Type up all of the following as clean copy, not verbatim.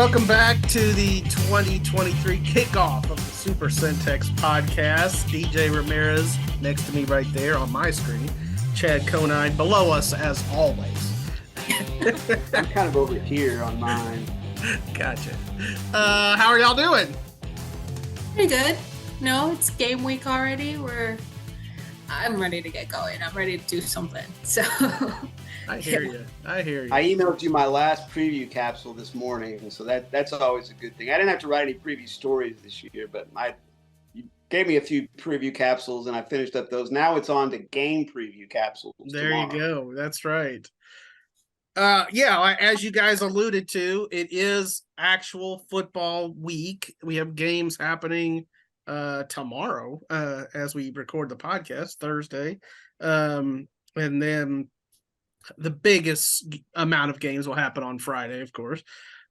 welcome back to the 2023 kickoff of the Super-Centex podcast. DJ Ramirez next to me right there on my screen. Chad Conine below us as always. I'm kind of over here on mine. Gotcha. How are y'all doing? Pretty good. No, it's game week already. I'm ready to get going. I'm ready to do something. So I hear you. I emailed you my last preview capsule this morning, and so that's always a good thing. I didn't have to write any preview stories this year, but you gave me a few preview capsules, and I finished up those. Now it's on to game preview capsules. There tomorrow. You go. That's right. As you guys alluded to, it is actual football week. We have games happening tomorrow as we record the podcast, Thursday. And then the biggest amount of games will happen on Friday, of course.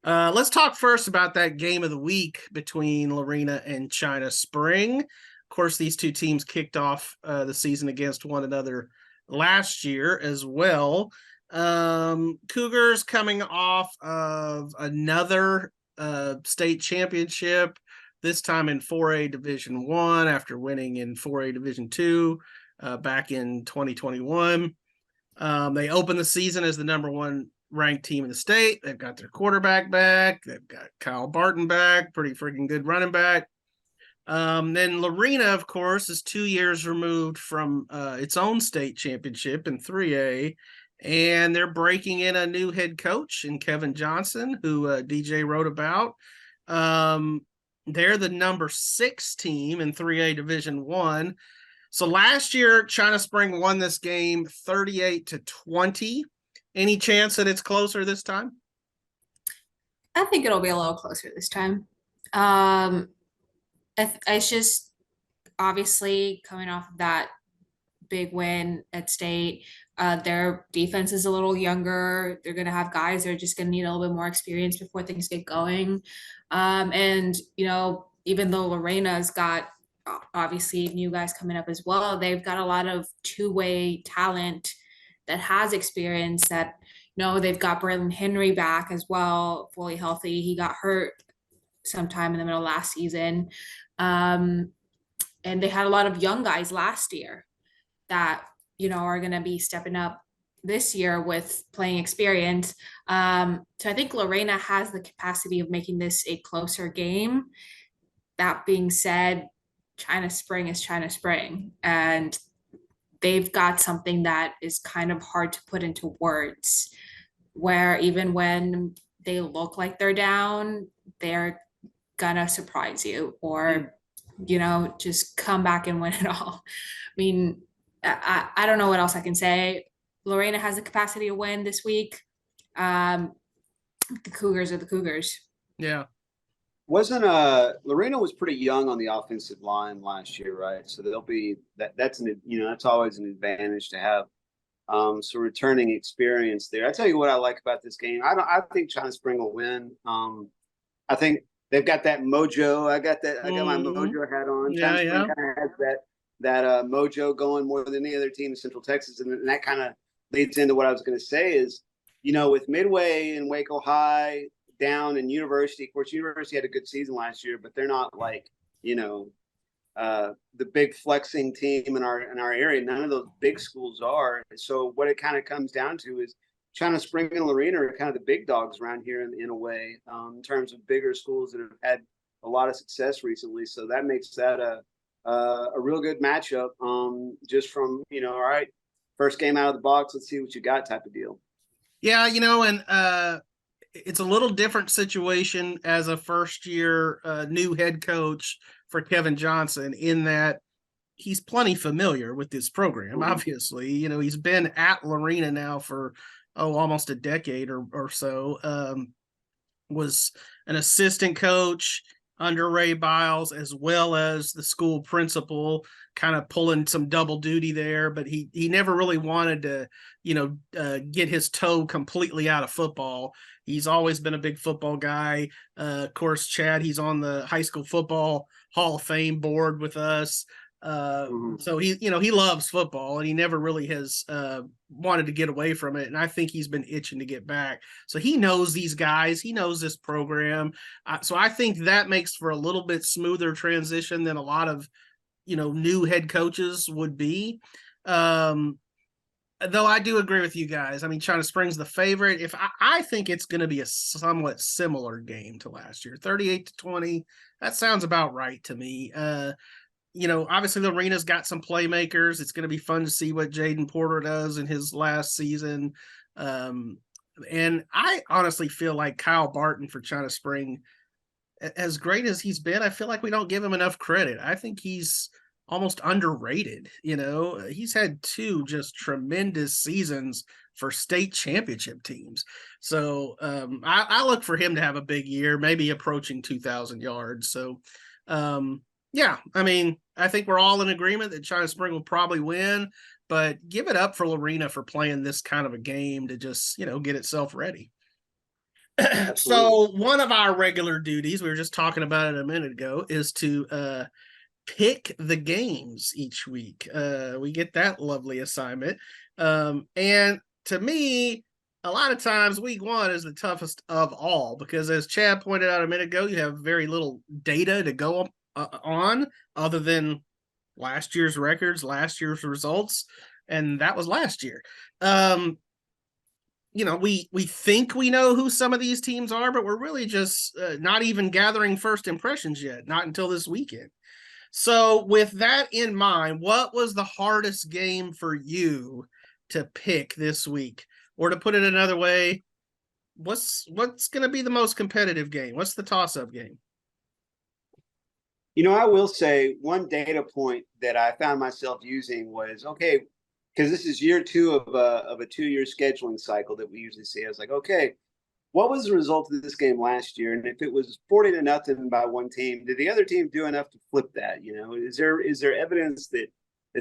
Let's talk first about that game of the week between Lorena and China Spring. Of course, these two teams kicked off the season against one another last year as well. Cougars coming off of another state championship, this time in 4A Division I after winning in 4A Division II back in 2021. They opened the season as the number one ranked team in the state. They've got their quarterback back. They've got Kyle Barton back, pretty freaking good running back. Then Lorena, of course, is 2 years removed from its own state championship in 3A, and they're breaking in a new head coach in Kevin Johnson, who DJ wrote about. They're the number 6 team in 3A Division I. So last year, China Spring won this game 38-20. Any chance that it's closer this time? I think it'll be a little closer this time. It's just obviously coming off of that big win at state. Their defense is a little younger. They're going to have guys that are just going to need a little bit more experience before things get going. And, even though Lorena's got obviously new guys coming up as well, they've got a lot of two-way talent that has experience that, they've got Braylon Henry back as well, fully healthy. He got hurt sometime in the middle of last season. And they had a lot of young guys last year that, are going to be stepping up this year with playing experience. So I think Lorena has the capacity of making this a closer game. That being said, China Spring is China Spring, and they've got something that is kind of hard to put into words, where even when they look like they're down, they're gonna surprise you or, just come back and win it all. I mean, I don't know what else I can say. Lorena has the capacity to win this week. The Cougars are the Cougars. Yeah. Wasn't Lorena was pretty young on the offensive line last year, right? So they'll be that's always an advantage to have so returning experience there. I tell you what I like about this game. I think China Spring will win. I think they've got that mojo. I got my mojo hat on. China Spring kind of has that mojo going more than any other team in Central Texas, and that kind of leads into what I was going to say is, with Midway and Waco High down in University. Of course, University had a good season last year, but they're not like, the big flexing team in our area. None of those big schools are. So what it kind of comes down to is China Spring and Lorena are kind of the big dogs around here in a way, in terms of bigger schools that have had a lot of success recently. So that makes that a real good matchup. Just from, all right, first game out of the box, let's see what you got type of deal. Yeah, and it's a little different situation as a first-year new head coach for Kevin Johnson in that he's plenty familiar with this program, obviously. He's been at Lorena now for, almost a decade or so. Was an assistant coach under Ray Biles as well as the school principal, kind of pulling some double duty there, but he never really wanted to, get his toe completely out of football. He's always been a big football guy. Of course, Chad, he's on the High School Football Hall of Fame board with us. So he loves football, and he never really has wanted to get away from it. And I think he's been itching to get back. So he knows these guys, he knows this program. So I think that makes for a little bit smoother transition than a lot of, new head coaches would be. Though I do agree with you guys. I mean, China Spring's the favorite. If I think it's going to be a somewhat similar game to last year, 38-20. That sounds about right to me. Obviously Lorena's got some playmakers. It's going to be fun to see what Jaden Porter does in his last season. And I honestly feel like Kyle Barton for China Spring, as great as he's been, I feel like we don't give him enough credit. I think he's almost underrated. He's had 2 just tremendous seasons for state championship teams. So I look for him to have a big year, maybe approaching 2,000 yards. So yeah, I mean, I think we're all in agreement that China Spring will probably win, but give it up for Lorena for playing this kind of a game to just, get itself ready. So one of our regular duties, we were just talking about it a minute ago, is to pick the games each week. We get that lovely assignment. And to me, a lot of times week 1 is the toughest of all, because as Chad pointed out a minute ago, you have very little data to go on other than last year's records, last year's results. And that was last year. We think we know who some of these teams are, but we're really just not even gathering first impressions yet, not until this weekend. So with that in mind, what was the hardest game for you to pick this week? Or to put it another way, what's going to be the most competitive game? What's the toss-up game? I will say one data point that I found myself using was, okay, because this is year 2 of a 2-year scheduling cycle that we usually see. I was like, okay, what was the result of this game last year? And if it was 40-0 by one team, did the other team do enough to flip that? Is there evidence that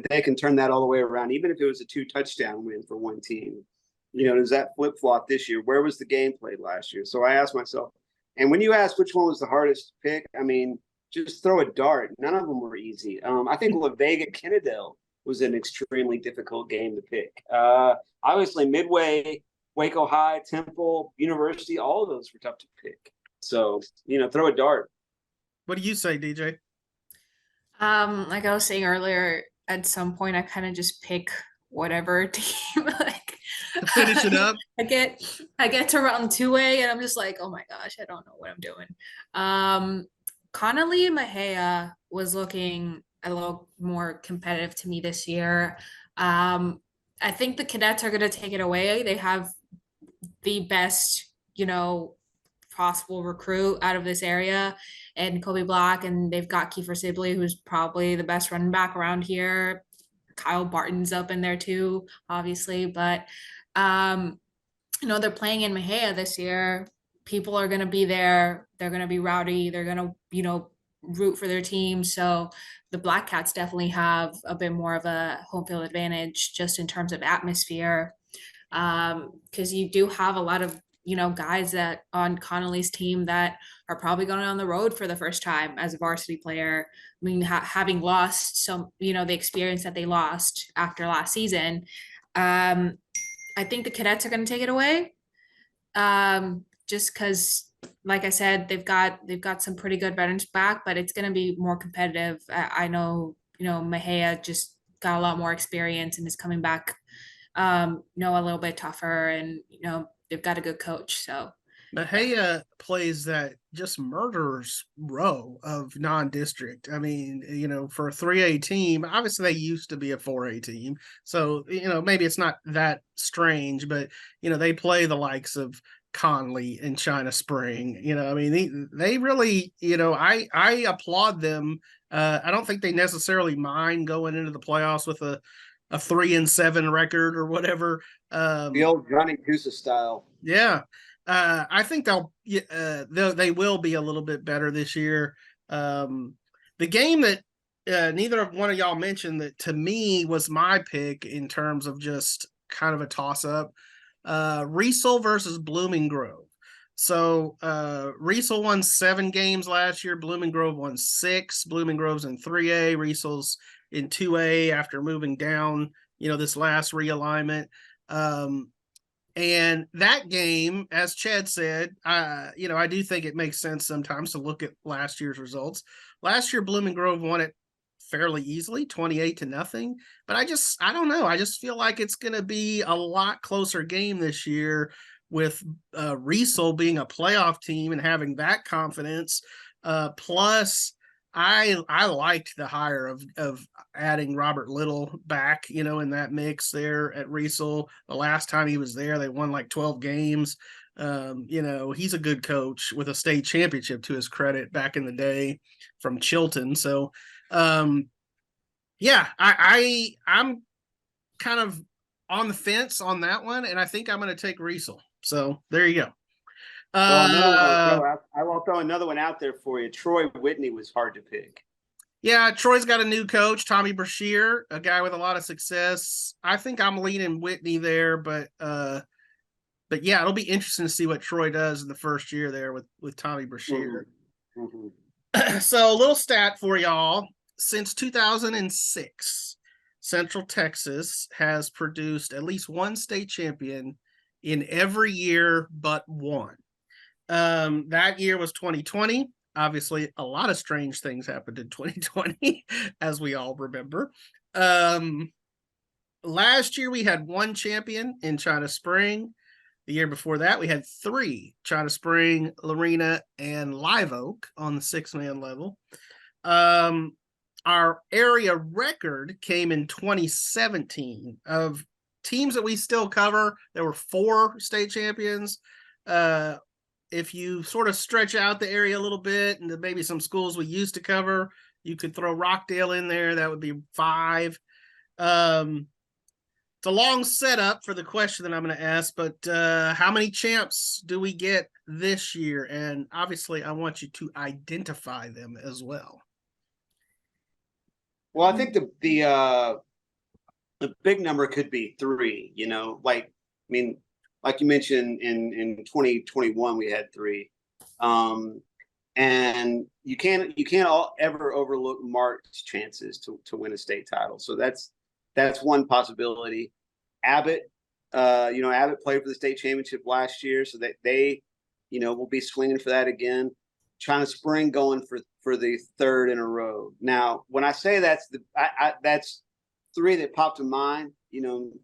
they can turn that all the way around, even if it was a 2-touchdown win for one team? Does that flip flop this year? Where was the game played last year? So I asked myself, and when you asked which one was the hardest to pick, I mean, just throw a dart. None of them were easy. I think La Vega Kennedale was an extremely difficult game to pick. Obviously, Midway, Waco High, Temple, University, all of those were tough to pick. So, throw a dart. What do you say, DJ? Like I was saying earlier, at some point I kind of just pick whatever team like to finish it up. I get to round 2A and I'm just like, oh my gosh, I don't know what I'm doing. Connolly and Mejia was looking a little more competitive to me this year. I think the Cadets are going to take it away. They have the best, possible recruit out of this area, and Kobe Black, and they've got Kiefer Sibley, who's probably the best running back around here. Kyle Barton's up in there too, obviously, but they're playing in Mejia this year. People are going to be there. They're going to be rowdy. They're going to, root for their team. So the Black Cats definitely have a bit more of a home field advantage just in terms of atmosphere. Because you do have a lot of, guys that on Connolly's team that are probably going on the road for the first time as a varsity player. I mean, having lost some, the experience that they lost after last season. I think the Cadets are going to take it away. Just because, like I said, they've got some pretty good veterans back, but it's going to be more competitive. I know, Mejia just got a lot more experience and is coming back, a little bit tougher, and, they've got a good coach. So Mejia plays that just murderer's row of non-district. I mean, for a 3A team, obviously they used to be a 4A team. So, maybe it's not that strange, but, they play the likes of Conley and China Spring. They really, I applaud them. I don't think they necessarily mind going into the playoffs with a 3-7 record or whatever. The old Johnny Cusa style. Yeah. I think they will be a little bit better this year. The game that neither of one of y'all mentioned that to me was my pick in terms of just kind of a toss-up, Riesel versus Blooming Grove. So Riesel won 7 games last year. Blooming Grove won 6. Blooming Grove's in 3A. Riesel's in 2A after moving down, this last realignment. And that game, as Chad said, I do think it makes sense sometimes to look at last year's results. Last year, Blooming Grove won it fairly easily, 28-0. But I don't know. I just feel like it's going to be a lot closer game this year with Riesel being a playoff team and having that confidence. Plus, I liked the hire of adding Robert Little back, in that mix there at Riesel. The last time he was there, they won like 12 games. He's a good coach with a state championship to his credit back in the day from Chilton. So, I'm kind of on the fence on that one, and I think I'm going to take Riesel. So there you go. Well, I will throw another one out there for you. Troy Whitney was hard to pick. Yeah, Troy's got a new coach, Tommy Brashear, a guy with a lot of success. I think I'm leaning Whitney there, but yeah, it'll be interesting to see what Troy does in the first year there with Tommy Brashear. Mm-hmm. So a little stat for y'all. Since 2006, Central Texas has produced at least one state champion in every year but one. That year was 2020. Obviously, a lot of strange things happened in 2020, as we all remember. Last year, we had one champion in China Spring. The year before that, we had 3, China Spring, Lorena, and Live Oak on the 6-man level. Our area record came in 2017 of teams that we still cover. There were 4 state champions. If you sort of stretch out the area a little bit and maybe some schools we used to cover, you could throw Rockdale in there. That would be 5. It's a long setup for the question that I'm going to ask, but how many champs do we get this year? And obviously, I want you to identify them as well. Well, I think the big number could be 3. Like you mentioned in 2021 we had 3, and you can't ever overlook Mark's chances to win a state title. So that's one possibility. Abbott, Abbott played for the state championship last year, so that they will be swinging for that again. China Spring going for the 3rd in a row. Now, when I say that's that's 3 that popped to mind.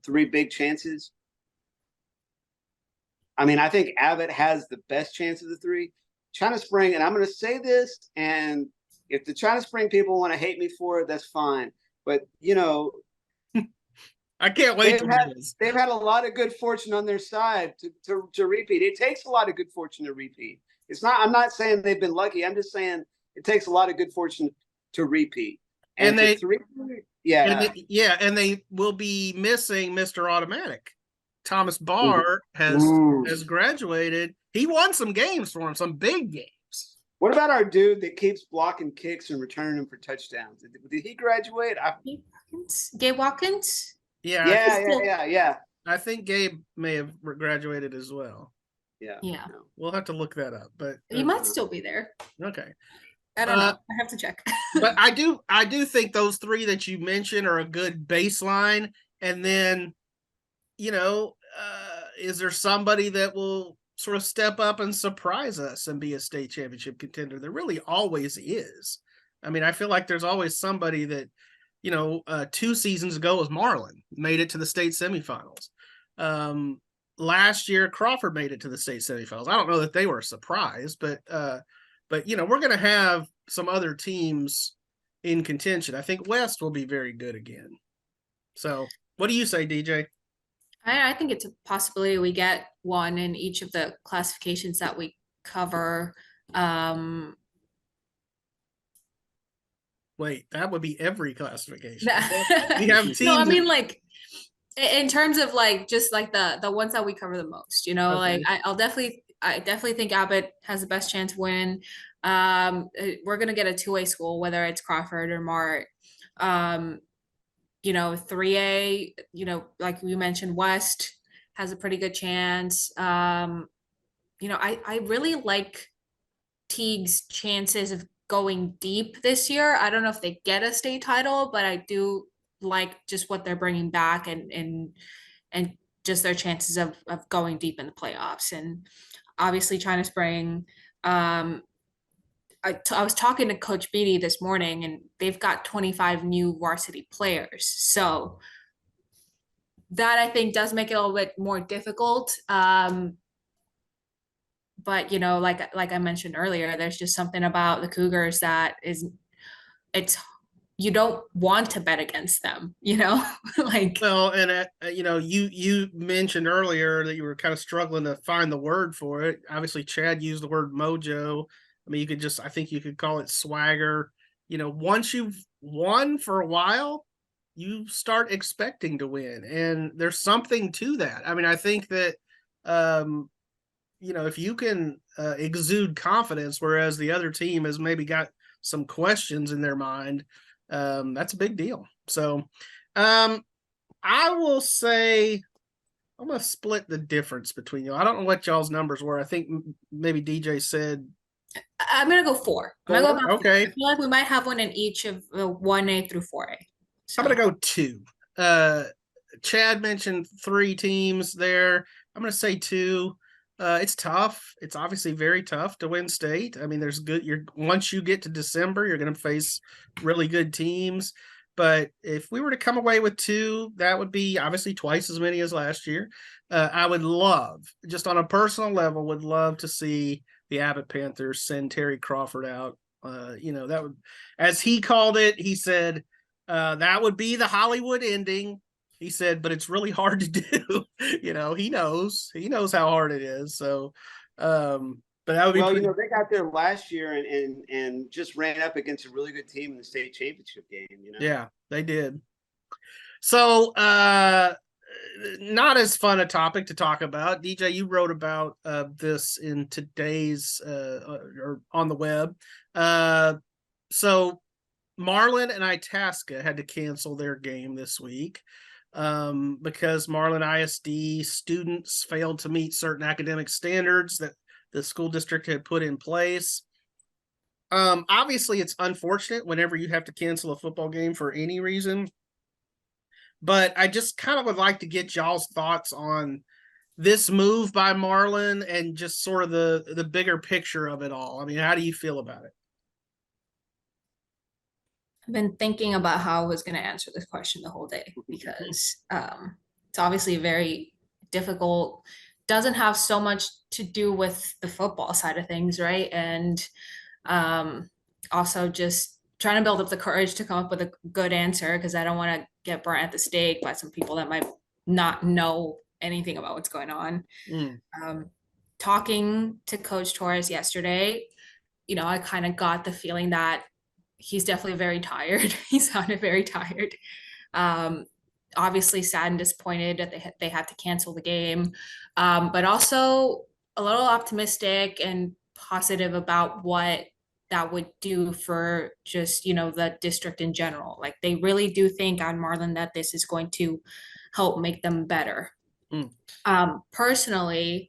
3 big chances. I think Abbott has the best chance of the 3. China Spring, and I'm going to say this, and if the China Spring people want to hate me for it, that's fine. But, I can't wait to do this. They've had a lot of good fortune on their side to repeat. It takes a lot of good fortune to repeat. I'm not saying they've been lucky. I'm just saying it takes a lot of good fortune to repeat. And they will be missing Mr. Automatic. Thomas Barr has graduated. He won some games for him, some big games. What about our dude that keeps blocking kicks and returning them for touchdowns? Did he graduate? Gabe Watkins? Yeah. I think Gabe may have graduated as well. Yeah. No. We'll have to look that up, but he might still be there. Okay. I don't know. I have to check. But I do think those 3 that you mentioned are a good baseline. And then, is there somebody that will sort of step up and surprise us and be a state championship contender? There really always is. I feel like there's always somebody that, 2 seasons ago was Marlin, made it to the state semifinals. Last year, Crawford made it to the state semifinals. I don't know that they were a surprise, but we're going to have some other teams in contention. I think West will be very good again. So what do you say, DJ? I think it's a possibility we get one in each of the classifications that we cover. Wait, that would be every classification. We have teams. No, like in terms of just the ones that we cover the most, okay. I definitely think Abbott has the best chance to win. We're gonna get a 2A school, whether it's Crawford or Mart. 3A, like we mentioned, West has a pretty good chance. I really like Teague's chances of going deep this year. I don't know if they get a state title, but I do like just what they're bringing back and just their chances of going deep in the playoffs. And obviously China Spring, I was talking to Coach Beatty this morning, and they've got 25 new varsity players. So that I think does make it a little bit more difficult. But like I mentioned earlier, there's just something about the Cougars that it's you don't want to bet against them, like. Well, and you mentioned earlier that you were kind of struggling to find the word for it. Obviously, Chad used the word mojo. I mean, I think you could call it swagger. Once you've won for a while, you start expecting to win, and there's something to that. I mean, I think that if you can exude confidence, whereas the other team has maybe got some questions in their mind, that's a big deal. So I will say I'm going to split the difference between you. I don't know what y'all's numbers were. I think maybe DJ said. I'm going to go 4. I'm going to go okay. 4. I feel like we might have one in each of 1A through 4A. So. I'm going to go 2. Chad mentioned 3 teams there. I'm going to say 2. It's tough. It's obviously very tough to win state. I mean, once you get to December, you're going to face really good teams. But if we were to come away with 2, that would be obviously twice as many as last year. I would love, just on a personal level, would love to see the Abbott Panthers send Terry Crawford out. That would, as he called it, he said, that would be the Hollywood ending. He said, but it's really hard to do. He knows how hard it is. So, but that would be they got there last year and just ran up against a really good team in the state championship game. Yeah, they did. So, not as fun a topic to talk about. DJ, you wrote about this in today's or on the web. So Marlin and Itasca had to cancel their game this week because Marlin ISD students failed to meet certain academic standards that the school district had put in place. Obviously, it's unfortunate whenever you have to cancel a football game for any reason. But I just kind of would like to get y'all's thoughts on this move by Marlin and just sort of the bigger picture of it all. I mean, how do you feel about it? I've been thinking about how I was going to answer this question the whole day because it's obviously very difficult. Doesn't have so much to do with the football side of things, right? And also just trying to build up the courage to come up with a good answer because I don't want to get burnt at the stake by some people that might not know anything about what's going on. Talking to Coach Torres yesterday, I kind of got the feeling that he's definitely very tired. He sounded very tired. Obviously sad and disappointed that they had to cancel the game, but also a little optimistic and positive about what that would do for just, the district in general. Like they really do think on Marlin that this is going to help make them better. Personally,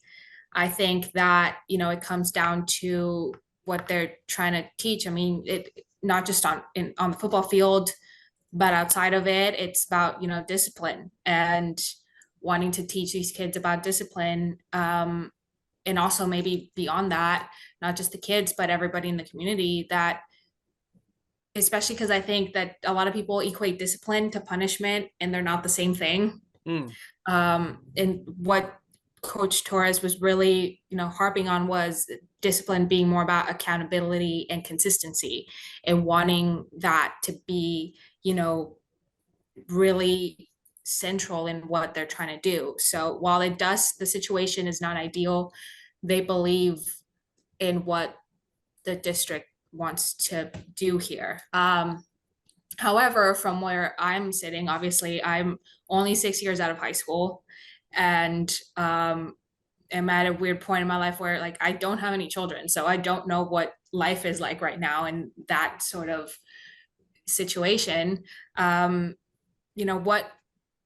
I think that, it comes down to what they're trying to teach. I mean, it not just on the football field, but outside of it, it's about, discipline and wanting to teach these kids about discipline. And also maybe beyond that, not just the kids, but everybody in the community that, especially because I think that a lot of people equate discipline to punishment and they're not the same thing. And what Coach Torres was really, harping on was discipline being more about accountability and consistency and wanting that to be, really central in what they're trying to do. So while the situation is not ideal, they believe in what the district wants to do here. However, from where I'm sitting, obviously I'm only 6 years out of high school and am at a weird point in my life where like I don't have any children. So I don't know what life is like right now in that sort of situation. What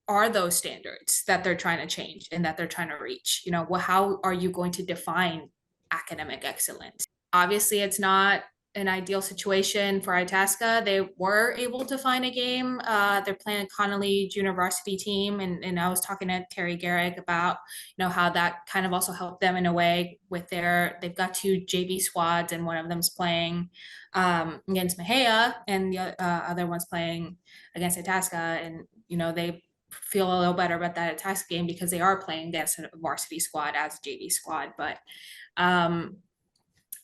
are those standards that they're trying to change and that they're trying to reach? You know, well, how are you going to define academic excellence? Obviously, it's not an ideal situation for Itasca. They were able to find a game. They're playing a Connolly Junior varsity team, and I was talking to Terry Garrick about, you know, how that kind of also helped them in a way with they've got 2 JV squads, and one of them's playing against Mejia, and the other one's playing against Itasca, and you know they feel a little better about that Itasca game because they are playing against a varsity squad as a JV squad, but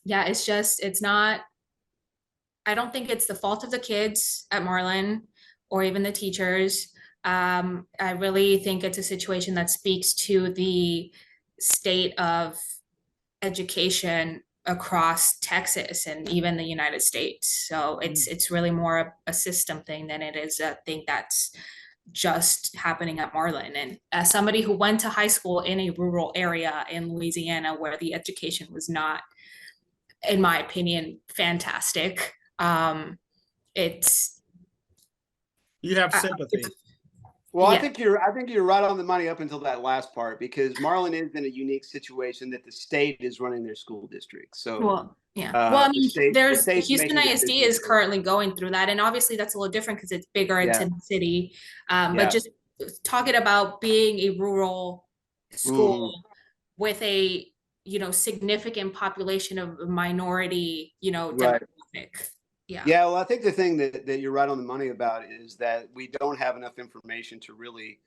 yeah, it's not, I don't think it's the fault of the kids at Marlin or even the teachers. I really think it's a situation that speaks to the state of education across Texas and even the United States. So it's really more a system thing than it is a thing that's just happening at Marlin. And as somebody who went to high school in a rural area in Louisiana where the education was not, in my opinion, fantastic, it's You have sympathy. Well, Yeah. I think you're right on the money up until that last part, because Marlin is in a unique situation that the state is running their school district. So Well, yeah. Well, I mean, the state's Houston making ISD decisions. is currently going through that, and obviously that's a little different because it's bigger into Yeah. the city. Yeah. But just talking about being a rural school with a, you know, significant population of minority, you know, Right. demographic. Yeah. Yeah, well, I think the thing that you're right on the money about is that we don't have enough information to really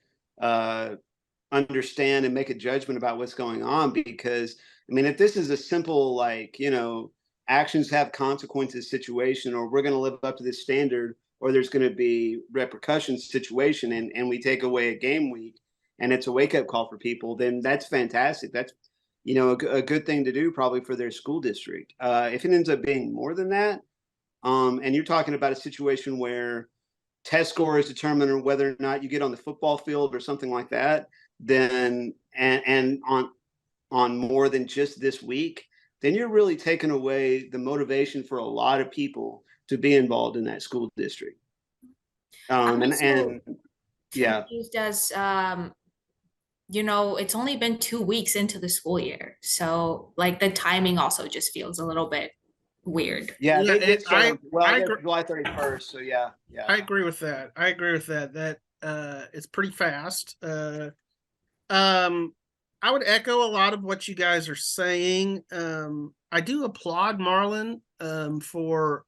understand and make a judgment about what's going on. Because, I mean, if this is a simple, like, you know, actions have consequences situation, or we're going to live up to this standard, or there's going to be repercussions situation, and we take away a game week and it's a wake up call for people, then that's fantastic. That's, you know, a good thing to do probably for their school district. If it ends up being more than that, and you're talking about a situation where test scores determine whether or not you get on the football field or something like that, then and on more than just this week, then you're really taking away the motivation for a lot of people to be involved in that school district. And yeah, confused as you know, it's only been 2 weeks into the school year, so like the timing also just feels a little bit weird. yeah, they did start on, well, I guess agree. July 31st. So yeah. I agree with that. That it's pretty fast. I would echo a lot of what you guys are saying. I do applaud Marlin for,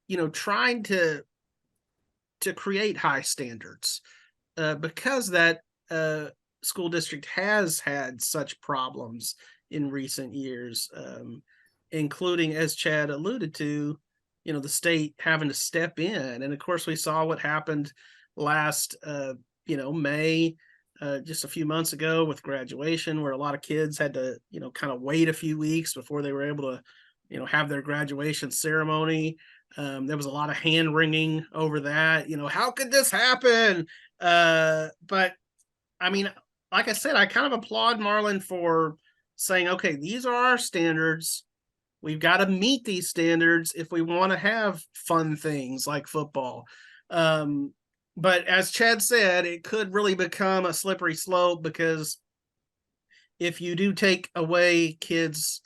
you know, trying to create high standards because that school district has had such problems in recent years, including, as Chad alluded to, you know, the state having to step in. And of course, we saw what happened last, you know, May, just a few months ago with graduation, where a lot of kids had to, you know, kind of wait a few weeks before they were able to, you know, have their graduation ceremony. There was a lot of hand wringing over that, you know, how could this happen? But I mean, like I said, I kind of applaud Marlin for saying, okay, these are our standards. We've got to meet these standards if we want to have fun things like football. But as Chad said, it could really become a slippery slope, because if you do take away kids,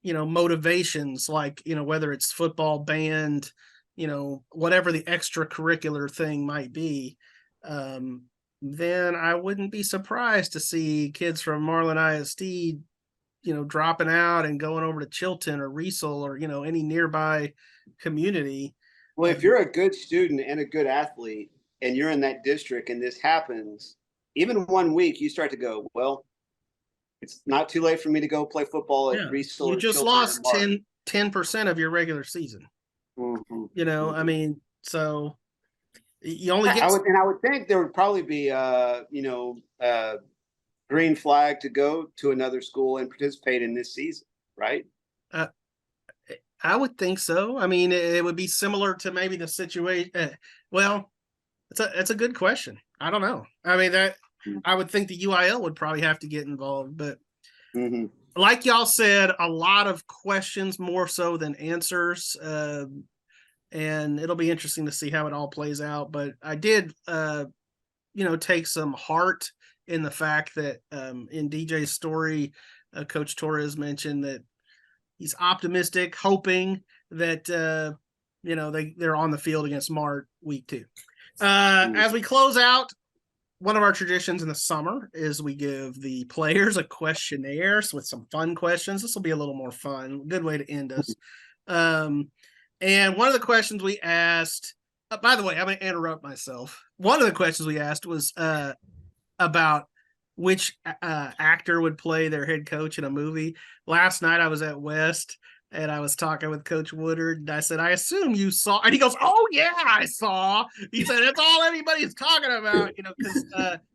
you know, motivations, like, you know, whether it's football, band, you know, whatever the extracurricular thing might be, then I wouldn't be surprised to see kids from Marlin ISD, you know, dropping out and going over to Chilton or Riesel or, you know, any nearby community. Well, if you're a good student and a good athlete and you're in that district and this happens, even 1 week, you start to go, well, it's not too late for me to go play football at Riesel. You just lost 10% of your regular season. Mm-hmm. You know, I mean, so you only get. I would think there would probably be, you know, green flag to go to another school and participate in this season, right? I would think so. I mean, it would be similar to maybe the situation. Well, it's a good question. I don't know. I mean, I would think the UIL would probably have to get involved, but like y'all said, a lot of questions more so than answers. And it'll be interesting to see how it all plays out. But I did, you take some heart in the fact that in DJ's story, Coach Torres mentioned that he's optimistic, hoping that they're on the field against Mart week 2. As we close out, one of our traditions in the summer is we give the players a questionnaire with some fun questions. This will be a little more fun. Good way to end us. And one of the questions we asked, by the way, I'm going to interrupt myself. One of the questions we asked was about which actor would play their head coach in a movie. Last night I was at West and I was talking with Coach Woodard, and I said, I assume you saw, and he goes, oh yeah, I saw. He said, it's all anybody's talking about,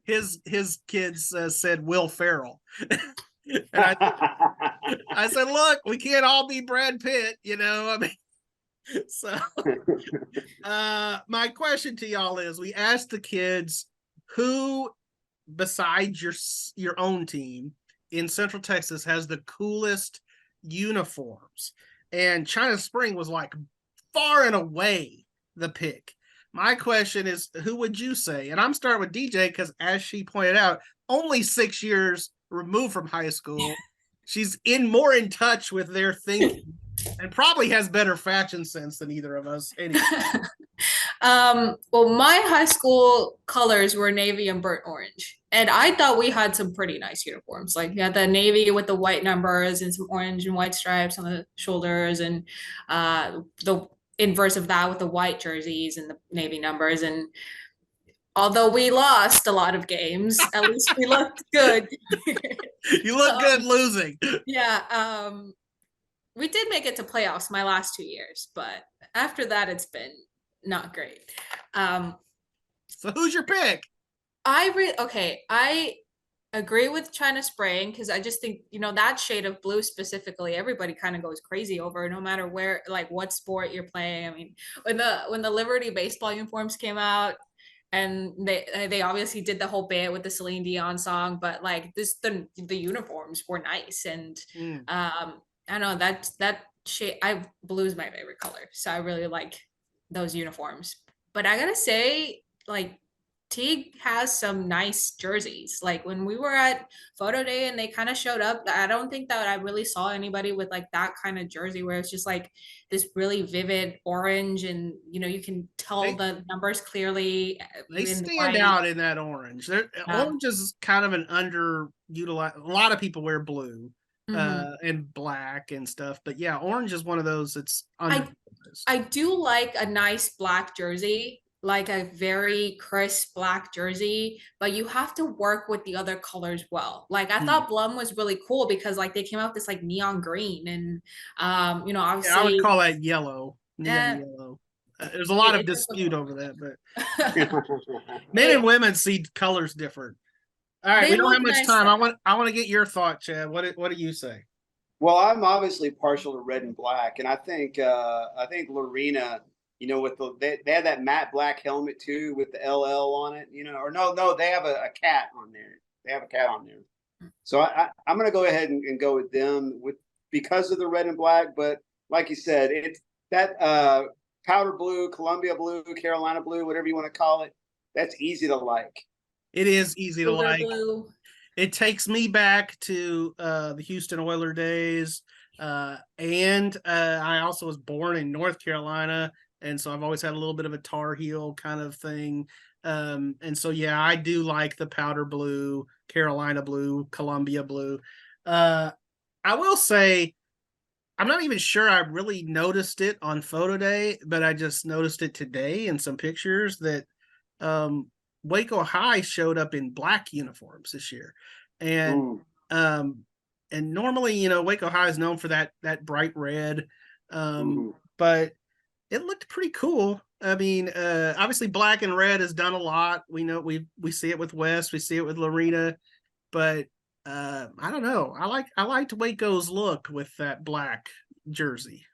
because his kids said Will Ferrell. And I said, look, we can't all be Brad Pitt, So my question to y'all is, we asked the kids who, besides your own team in Central Texas, has the coolest uniforms, and China Spring was like far and away the pick. My question is, who would you say? And I'm starting with DJ because, as she pointed out, only 6 years removed from high school. She's more in touch with their thinking and probably has better fashion sense than either of us. Anyway. Well, my high school colors were navy and burnt orange, and I thought we had some pretty nice uniforms. Like, we had the navy with the white numbers and some orange and white stripes on the shoulders, and the inverse of that with the white jerseys and the navy numbers. And although we lost a lot of games, at least we looked good. You look good losing. Yeah. We did make it to playoffs my last 2 years, but after that, it's been not great. So who's your pick? I agree with China Spring, because I just think, that shade of blue specifically, everybody kind of goes crazy over, no matter where, like, what sport you're playing. I mean, when the Liberty baseball uniforms came out, and they obviously did the whole bit with the Celine Dion song, but like the uniforms were nice, and I don't know, that shade, blue's my favorite color, so I really like those uniforms. But I gotta say, like, Teague has some nice jerseys. Like, when we were at photo day and they kind of showed up, I don't think that I really saw anybody with like that kind of jersey where it's just like this really vivid orange, and you can tell the numbers clearly. They stand out in that orange. Orange is kind of an underutilized. A lot of people wear blue. And black and stuff, but yeah, orange is one of those that's I do like a nice black jersey, like a very crisp black jersey, but you have to work with the other colors well. Like, I thought Blum was really cool because like they came out with this like neon green, and obviously I would call that yellow. Neon yellow. There's a lot of dispute over that, but men and women see colors different. All right, we don't have much time. I want to get your thought, Chad. What do you say? Well, I'm obviously partial to red and black, and I think Lorena, with they have that matte black helmet too with the LL on it, or no, they have a cat on there. They have a cat on there. So I'm going to go ahead and go with them because of the red and black. But like you said, it's that powder blue, Columbia blue, Carolina blue, whatever you want to call it. That's easy to like. It is easy to like. It takes me back to the Houston Oilers days. And I also was born in North Carolina. And so I've always had a little bit of a Tar Heel kind of thing. And so, yeah, I do like the powder blue, Carolina blue, Columbia blue. I will say, I'm not even sure I really noticed it on photo day, but I just noticed it today in some pictures that Waco High showed up in black uniforms this year. And normally, Waco High is known for that bright red. But it looked pretty cool. I mean, obviously black and red has done a lot. We know we see it with West, we see it with Lorena, but I don't know. I liked Waco's look with that black jersey.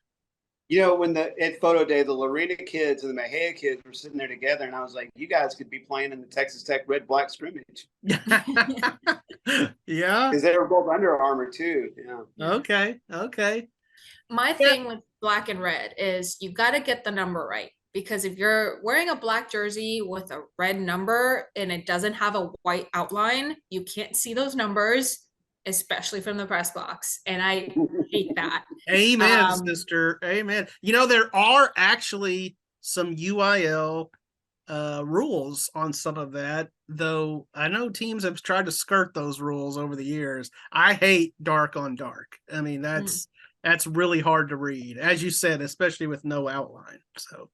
When at photo day, the Lorena kids and the Mejia kids were sitting there together, and I was like, you guys could be playing in the Texas Tech red-black scrimmage. Yeah. Because they were both Under Armour, too. Yeah. Okay. My thing with black and red is you got to get the number right. because if you're wearing a black jersey with a red number and it doesn't have a white outline, you can't see those numbers, especially from the press box. And I hate that. Amen, sister. Amen. You know, there are actually some UIL rules on some of that, though I know teams have tried to skirt those rules over the years. I hate dark on dark. I mean, that's really hard to read, as you said, especially with no outline. So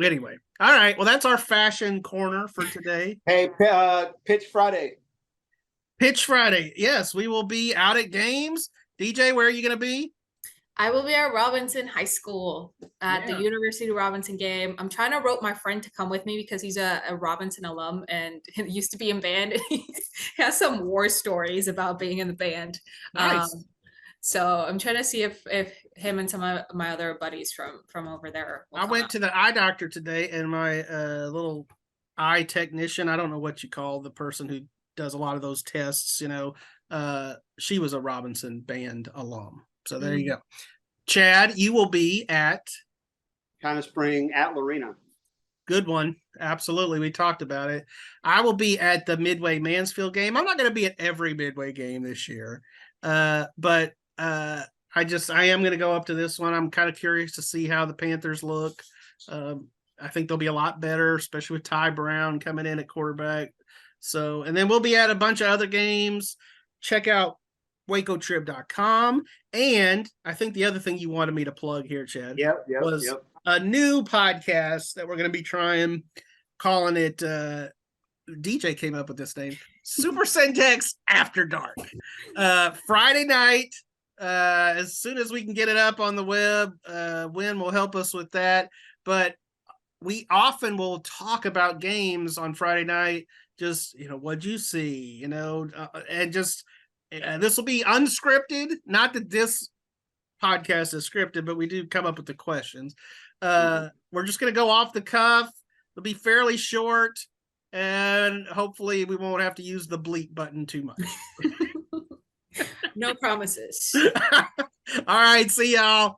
anyway, all right. Well, that's our fashion corner for today. Hey, Pitch Friday. Pitch Friday. Yes, we will be out at games. DJ, where are you going to be? I will be at Robinson High School at the University of Robinson game. I'm trying to rope my friend to come with me because he's a Robinson alum and he used to be in band. He has some war stories about being in the band. Nice. So I'm trying to see if him and some of my other buddies from over there. I went to the eye doctor today, and my little eye technician, I don't know what you call the person who does a lot of those tests, you know, she was a Robinson band alum. So there you go. Chad, you will be at China Spring at Lorena. Good one. Absolutely. We talked about it. I will be at the Midway Mansfield game. I'm not going to be at every Midway game this year. But I am going to go up to this one. I'm kind of curious to see how the Panthers look. I think they'll be a lot better, especially with Ty Brown coming in at quarterback. So, and then we'll be at a bunch of other games. Check out wacotrib.com. And I think the other thing you wanted me to plug here, Chad, was a new podcast that we're going to be trying, calling it, DJ came up with this name, super-centex After Dark. Friday night, as soon as we can get it up on the web, Wynn will help us with that. But we often will talk about games on Friday night, just, you know, what'd you see, you know, and just, this will be unscripted. Not that this podcast is scripted, but we do come up with the questions. We're just going to go off the cuff. It'll be fairly short, and hopefully we won't have to use the bleep button too much. No promises. All right. See y'all.